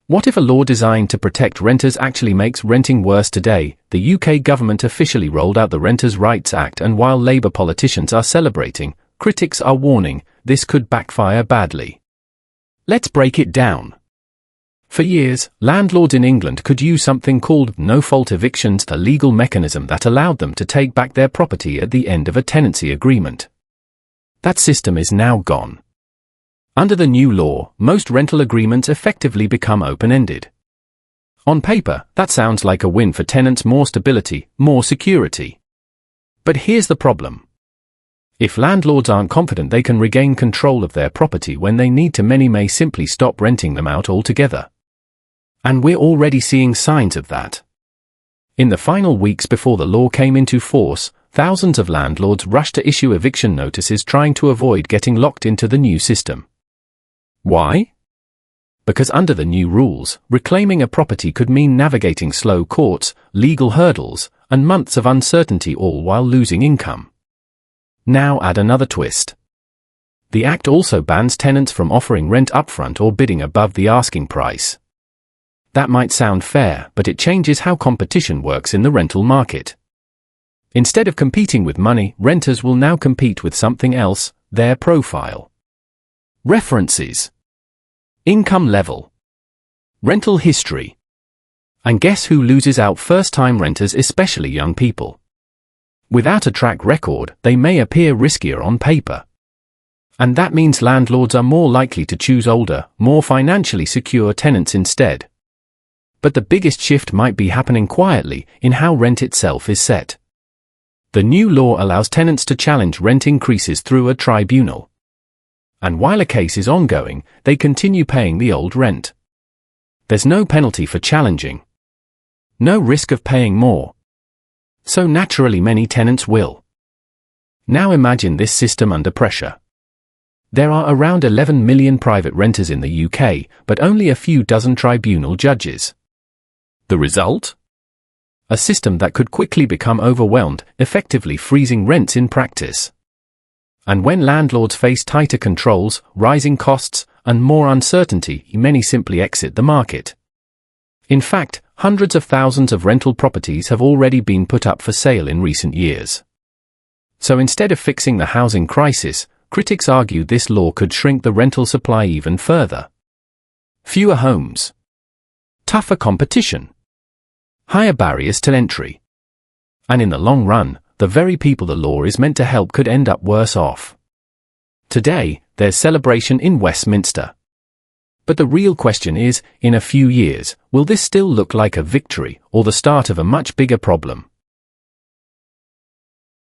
What if a law designed to protect renters actually makes renting worse today? The UK government officially rolled out the Renters' Rights Act, and while Labour politicians are celebrating, critics are warning this could backfire badly. Let's break it down. For years, landlords in England could use something called no-fault evictions, a legal mechanism that allowed them to take back their property at the end of a tenancy agreement. That system is now gone. Under the new law, most rental agreements effectively become open-ended. On paper, that sounds like a win for tenants: more stability, more security. But here's the problem. If landlords aren't confident they can regain control of their property when they need to, many may simply stop renting them out altogether. And we're already seeing signs of that. In the final weeks before the law came into force, thousands of landlords rushed to issue eviction notices, trying to avoid getting locked into the new system. Why? Because under the new rules, reclaiming a property could mean navigating slow courts, legal hurdles, and months of uncertainty, all while losing income. Now add another twist. The Act also bans tenants from offering rent upfront or bidding above the asking price. That might sound fair, but it changes how competition works in the rental market. Instead of competing with money, renters will now compete with something else: their profile. References. Income level. Rental history. And guess who loses out? First-time renters, especially young people. Without a track record, they may appear riskier on paper. And that means landlords are more likely to choose older, more financially secure tenants instead. But the biggest shift might be happening quietly, in how rent itself is set. The new law allows tenants to challenge rent increases through a tribunal. And while a case is ongoing, they continue paying the old rent. There's no penalty for challenging. No risk of paying more. So naturally many tenants will. Now imagine this system under pressure. There are around 11 million private renters in the UK, but only a few dozen tribunal judges. The result? A system that could quickly become overwhelmed, effectively freezing rents in practice. And when landlords face tighter controls, rising costs, and more uncertainty, many simply exit the market. In fact, hundreds of thousands of rental properties have already been put up for sale in recent years. So instead of fixing the housing crisis, critics argue this law could shrink the rental supply even further. Fewer homes. Tougher competition. Higher barriers to entry. And in the long run, the very people the law is meant to help could end up worse off. Today, there's celebration in Westminster. But the real question is, in a few years, will this still look like a victory or the start of a much bigger problem?